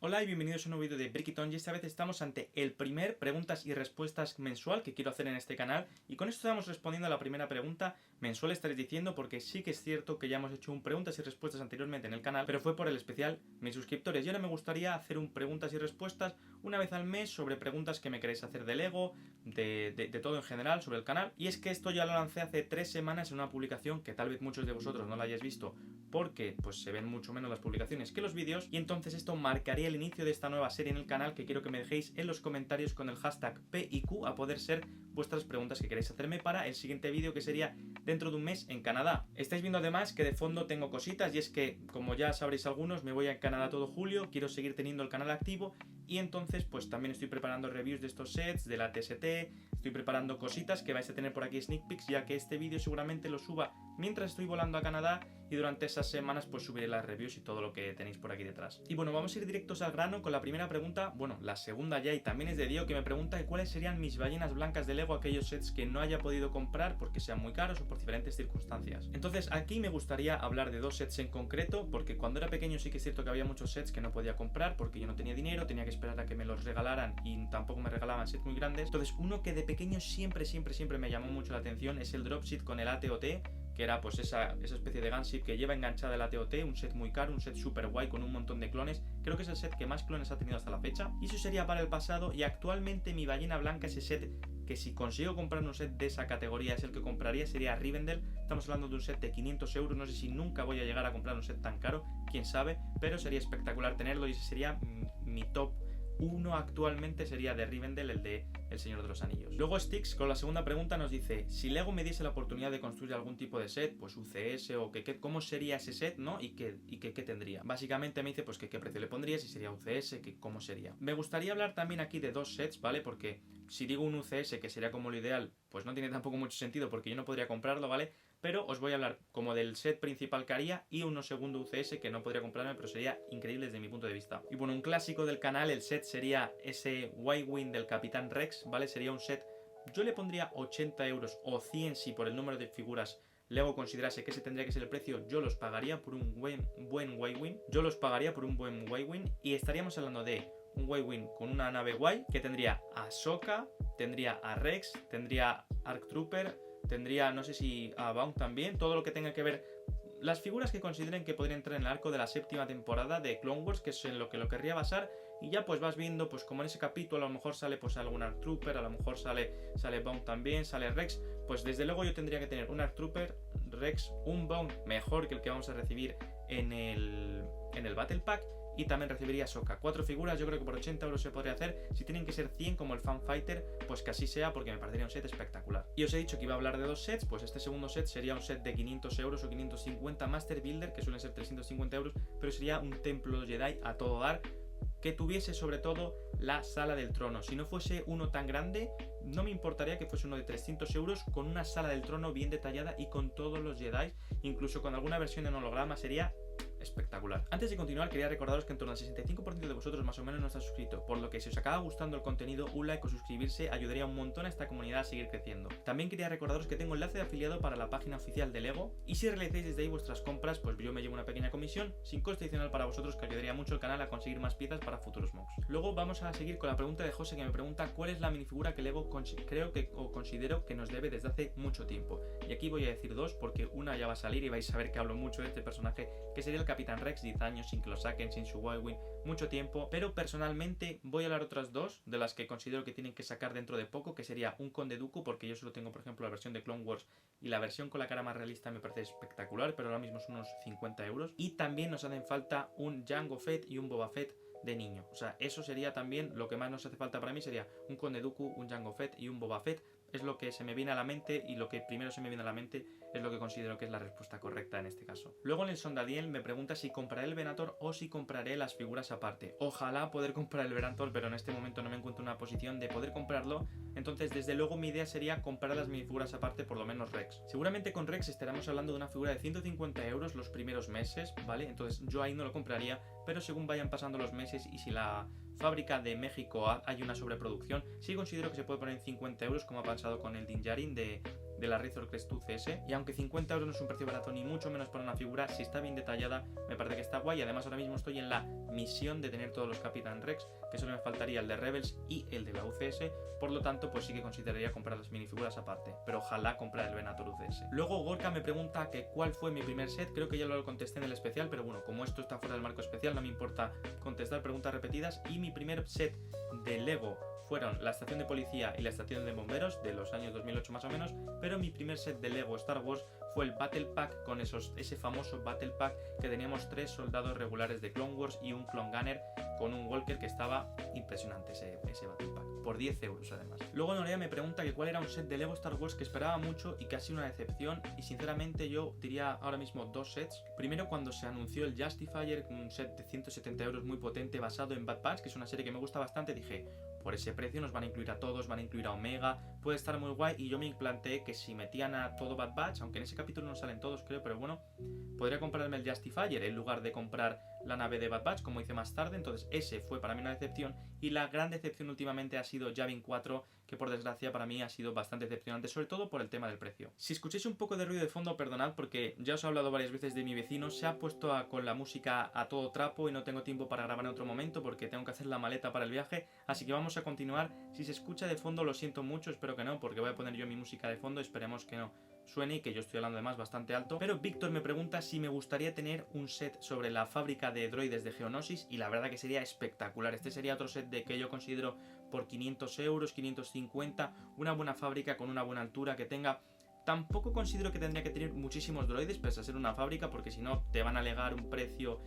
Hola y bienvenidos a un nuevo vídeo de Brickitón, y esta vez estamos ante el primer preguntas y respuestas mensual que quiero hacer en este canal, y con esto estamos respondiendo a la primera pregunta mensual, estaréis diciendo, porque sí que es cierto que ya hemos hecho un preguntas y respuestas anteriormente en el canal, pero fue por el especial mis suscriptores, y ahora me gustaría hacer un preguntas y respuestas una vez al mes sobre preguntas que me queréis hacer de Lego, de todo en general sobre el canal. Y es que esto ya lo lancé hace 3 semanas en una publicación que tal vez muchos de vosotros no la hayáis visto porque pues se ven mucho menos las publicaciones que los vídeos, y entonces esto marcaría el inicio de esta nueva serie en el canal que quiero que me dejéis en los comentarios con el hashtag PIQ a poder ser vuestras preguntas que queréis hacerme para el siguiente vídeo, que sería dentro de un mes en Canadá. Estáis viendo además que de fondo tengo cositas, y es que, como ya sabréis algunos, me voy a Canadá todo julio, quiero seguir teniendo el canal activo, y entonces pues también estoy preparando reviews de estos sets, de la TST, estoy preparando cositas que vais a tener por aquí, sneak peeks, ya que este vídeo seguramente lo suba mientras estoy volando a Canadá, y durante esas semanas pues subiré las reviews y todo lo que tenéis por aquí detrás. Y bueno, vamos a ir directos al grano con la primera pregunta, bueno, la segunda ya, y también es de Dio, que me pregunta cuáles serían mis ballenas blancas de Lego, aquellos sets que no haya podido comprar porque sean muy caros o por diferentes circunstancias. Entonces aquí me gustaría hablar de dos sets en concreto, porque cuando era pequeño sí que es cierto que había muchos sets que no podía comprar porque yo no tenía dinero, tenía que esperar a que me los regalaran y tampoco me regalaban sets muy grandes. Entonces uno que de pequeño siempre me llamó mucho la atención es el Dropship con el ATOT, que era pues esa especie de gunship que lleva enganchada el ATOT, un set muy caro, un set super guay con un montón de clones. Creo que es el set que más clones ha tenido hasta la fecha, y eso sería para el pasado. Y actualmente mi ballena blanca, ese set que si consigo comprar un set de esa categoría es el que compraría, sería Rivendell. Estamos hablando de un set de 500 euros, no sé si nunca voy a llegar a comprar un set tan caro, quién sabe, pero sería espectacular tenerlo, y ese sería mi top 1 actualmente, sería de Rivendell, el de El Señor de los Anillos. Luego Stix con la segunda pregunta nos dice: si Lego me diese la oportunidad de construir algún tipo de set, pues UCS o cómo sería ese set, ¿no? Y qué tendría. Básicamente me dice pues que qué precio le pondría, si sería UCS, que cómo sería. Me gustaría hablar también aquí de dos sets, ¿vale? Porque si digo un UCS, que sería como lo ideal, pues no tiene tampoco mucho sentido porque yo no podría comprarlo, ¿vale? Pero os voy a hablar como del set principal que haría y uno segundo UCS que no podría comprarme, pero sería increíble desde mi punto de vista. Y bueno, un clásico del canal, el set sería ese Y-Wing del Capitán Rex, ¿vale? Sería un set, yo le pondría 80 euros o 100 si por el número de figuras Lego considerase que ese tendría que ser el precio. Yo los pagaría por un buen Y-Wing. Yo los pagaría por un buen Y-Wing, y estaríamos hablando de un Y-Wing con una nave guay que tendría a Ahsoka, tendría a Rex, tendría a ARC Trooper, tendría, no sé si a Baum también, todo lo que tenga que ver, las figuras que consideren que podrían entrar en el arco de la séptima temporada de Clone Wars, que es en lo que lo querría basar. Y ya pues vas viendo, pues como en ese capítulo a lo mejor sale pues algún ARC Trooper, a lo mejor sale Baum también, sale Rex, pues desde luego yo tendría que tener un ARC Trooper, Rex, un Baum mejor que el que vamos a recibir en el Battle Pack, y también recibiría Ahsoka. 4 figuras, yo creo que por 80 euros se podría hacer. Si tienen que ser 100 como el Fan Fighter, pues que así sea, porque me parecería un set espectacular. Y os he dicho que iba a hablar de dos sets, pues este segundo set sería un set de 500 euros o 550 Master Builder, que suelen ser 350 euros, pero sería un templo Jedi a todo dar, que tuviese sobre todo la sala del trono. Si no fuese uno tan grande, no me importaría que fuese uno de 300 euros con una sala del trono bien detallada y con todos los Jedi, incluso con alguna versión en holograma, sería espectacular. Antes de continuar, quería recordaros que en torno al 65% de vosotros más o menos no está suscrito, por lo que si os acaba gustando el contenido, un like o suscribirse ayudaría un montón a esta comunidad a seguir creciendo. También quería recordaros que tengo enlace de afiliado para la página oficial de Lego, y si realizáis desde ahí vuestras compras, pues yo me llevo una pequeña comisión sin coste adicional para vosotros, que ayudaría mucho al canal a conseguir más piezas para futuros mocks. Luego vamos a seguir con la pregunta de José, que me pregunta cuál es la minifigura que Lego considero que nos debe desde hace mucho tiempo. Y aquí voy a decir dos, porque una ya va a salir y vais a ver que hablo mucho de este personaje, que sería el Capitán Rex, 10 años sin que lo saquen, sin su Y-Wing, mucho tiempo. Pero personalmente voy a hablar otras dos, de las que considero que tienen que sacar dentro de poco, que sería un Conde Dooku, porque yo solo tengo por ejemplo la versión de Clone Wars, y la versión con la cara más realista me parece espectacular, pero ahora mismo son unos 50 euros. Y también nos hacen falta un Jango Fett y un Boba Fett de niño. O sea, eso sería también lo que más nos hace falta para mí, sería un Conde Dooku, un Jango Fett y un Boba Fett. Es lo que se me viene a la mente, y lo que primero se me viene a la mente es lo que considero que es la respuesta correcta en este caso. Luego en el Sondadiel me pregunta si compraré el Venator o si compraré las figuras aparte. Ojalá poder comprar el Venator, pero en este momento no me encuentro en una posición de poder comprarlo. Entonces desde luego mi idea sería comprar las minifiguras aparte, por lo menos Rex. Seguramente con Rex estaremos hablando de una figura de 150 euros los primeros meses, ¿vale? Entonces yo ahí no lo compraría, pero según vayan pasando los meses y si la fábrica de México hay una sobreproducción, sí considero que se puede poner en 50 euros, como ha pasado con el Din Djarin de de la Razor Crest CS, y aunque 50 euros no es un precio barato ni mucho menos para una figura, si está bien detallada me parece que está guay. Además ahora mismo estoy en la misión de tener todos los Capitán Rex, que solo me faltaría el de Rebels y el de la UCS, por lo tanto pues sí que consideraría comprar las minifiguras aparte, pero ojalá comprar el Venator UCS. Luego Gorka me pregunta que cuál fue mi primer set, creo que ya lo contesté en el especial, pero bueno, como esto está fuera del marco especial no me importa contestar preguntas repetidas, y mi primer set de Lego fueron la estación de policía y la estación de bomberos de los años 2008 más o menos, pero mi primer set de Lego Star Wars fue el Battle Pack con ese famoso Battle Pack que teníamos 3 soldados regulares de Clone Wars y un Clone Gunner con un Walker, que estaba impresionante ese Battle Pack, por 10 euros además. Luego Norea me pregunta que cuál era un set de Lego Star Wars que esperaba mucho y que ha sido una decepción, y sinceramente yo diría ahora mismo 2 sets. Primero, cuando se anunció el Justifier, un set de 170 euros muy potente basado en Bad Batch, que es una serie que me gusta bastante, dije, por ese precio nos van a incluir a todos, van a incluir a Omega, puede estar muy guay, y yo me planteé que si metían a todo Bad Batch, aunque en ese capítulo no salen todos creo, pero bueno, podría comprarme el Justifier en lugar de comprar la nave de Bad Batch como hice más tarde. Entonces ese fue para mí una decepción, y la gran decepción últimamente ha sido Yavin 4, que por desgracia para mí ha sido bastante decepcionante, sobre todo por el tema del precio. Si escucháis un poco de ruido de fondo, perdonad, porque ya os he hablado varias veces de mi vecino, se ha puesto con la música a todo trapo y no tengo tiempo para grabar en otro momento porque tengo que hacer la maleta para el viaje, así que vamos a continuar. Si se escucha de fondo lo siento mucho, espero que no, porque voy a poner yo mi música de fondo, esperemos que no suene y que yo estoy hablando además bastante alto. Pero Víctor me pregunta si me gustaría tener un set sobre la fábrica de droides de Geonosis, y la verdad que sería espectacular. Este sería otro set de que yo considero por 500 euros, 550, una buena fábrica con una buena altura que tenga. Tampoco considero que tendría que tener muchísimos droides pese a ser una fábrica, porque si no te van a alegar un precio,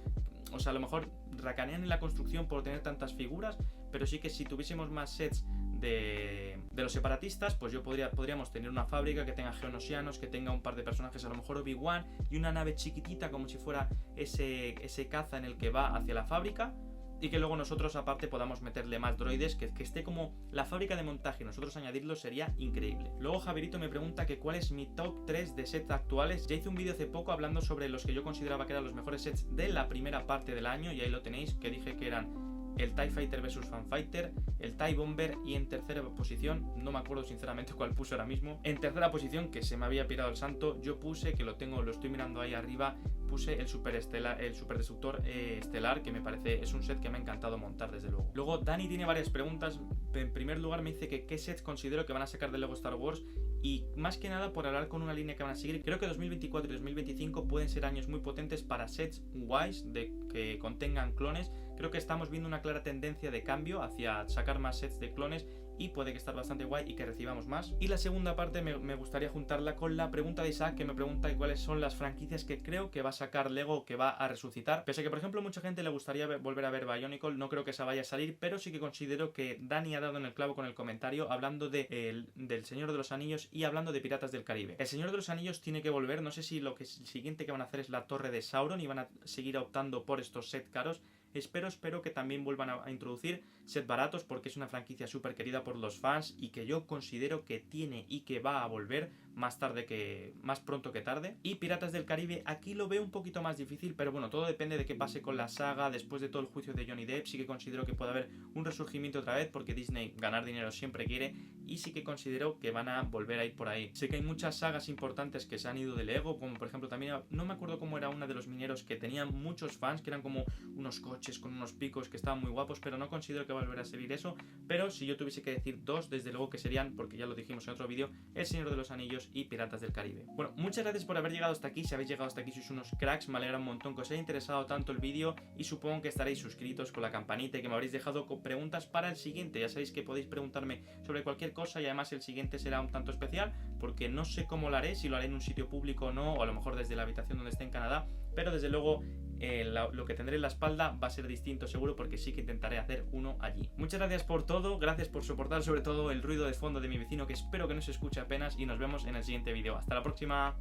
o sea, a lo mejor racanean en la construcción por tener tantas figuras, pero sí que si tuviésemos más sets de los separatistas, pues podríamos tener una fábrica que tenga geonosianos, que tenga un par de personajes, a lo mejor Obi-Wan, y una nave chiquitita como si fuera ese caza en el que va hacia la fábrica, y que luego nosotros aparte podamos meterle más droides, que esté como la fábrica de montaje y nosotros añadirlo, sería increíble. Luego Javierito me pregunta que cuál es mi top 3 de sets actuales. Ya hice un vídeo hace poco hablando sobre los que yo consideraba que eran los mejores sets de la primera parte del año, y ahí lo tenéis, que dije que eran el TIE Fighter vs Fanfighter, el TIE Bomber, y en tercera posición, no me acuerdo sinceramente cuál puse ahora mismo, en tercera posición, que se me había pirado el santo, yo puse, que lo estoy mirando ahí arriba, puse el Super Destructor Estelar, que me parece, es un set que me ha encantado montar desde luego. Luego Dani tiene varias preguntas. En primer lugar me dice que qué sets considero que van a sacar de Lego Star Wars, y más que nada por hablar con una línea que van a seguir. Creo que 2024 y 2025 pueden ser años muy potentes para sets guays que contengan clones. Creo que estamos viendo una clara tendencia de cambio hacia sacar más sets de clones, y puede que esté bastante guay y que recibamos más. Y la segunda parte me gustaría juntarla con la pregunta de Isaac, que me pregunta cuáles son las franquicias que creo que va a sacar Lego, que va a resucitar. Pese a que por ejemplo mucha gente le gustaría volver a ver Bionicle, no creo que esa vaya a salir, pero sí que considero que Dani ha dado en el clavo con el comentario hablando del Señor de los Anillos y hablando de Piratas del Caribe. El Señor de los Anillos tiene que volver, no sé si lo siguiente que van a hacer es la Torre de Sauron y van a seguir optando por estos sets caros. Espero que también vuelvan a introducir sets baratos, porque es una franquicia súper querida por los fans y que yo considero que tiene y que va a volver más pronto que tarde. Y Piratas del Caribe, aquí lo veo un poquito más difícil, pero bueno, todo depende de qué pase con la saga. Después de todo el juicio de Johnny Depp, sí que considero que puede haber un resurgimiento otra vez, porque Disney ganar dinero siempre quiere, y sí que considero que van a volver a ir por ahí. Sé que hay muchas sagas importantes que se han ido de Lego, como por ejemplo también, no me acuerdo cómo era una de los mineros que tenían muchos fans, que eran como unos coches con unos picos que estaban muy guapos, pero no considero que va a volver a seguir eso. Pero si yo tuviese que decir dos, desde luego que serían, porque ya lo dijimos en otro vídeo, El Señor de los Anillos y Piratas del Caribe. Bueno, muchas gracias por haber llegado hasta aquí. Si habéis llegado hasta aquí sois unos cracks, me alegra un montón que os haya interesado tanto el vídeo, y supongo que estaréis suscritos con la campanita y que me habréis dejado con preguntas para el siguiente. Ya sabéis que podéis preguntarme sobre cualquier cosa, y además el siguiente será un tanto especial porque no sé cómo lo haré, si lo haré en un sitio público o no, o a lo mejor desde la habitación donde esté en Canadá, pero desde luego lo que tendré en la espalda va a ser distinto seguro, porque sí que intentaré hacer uno allí. Muchas gracias por todo, gracias por soportar sobre todo el ruido de fondo de mi vecino, que espero que no se escuche apenas, y nos vemos en el siguiente vídeo. Hasta la próxima.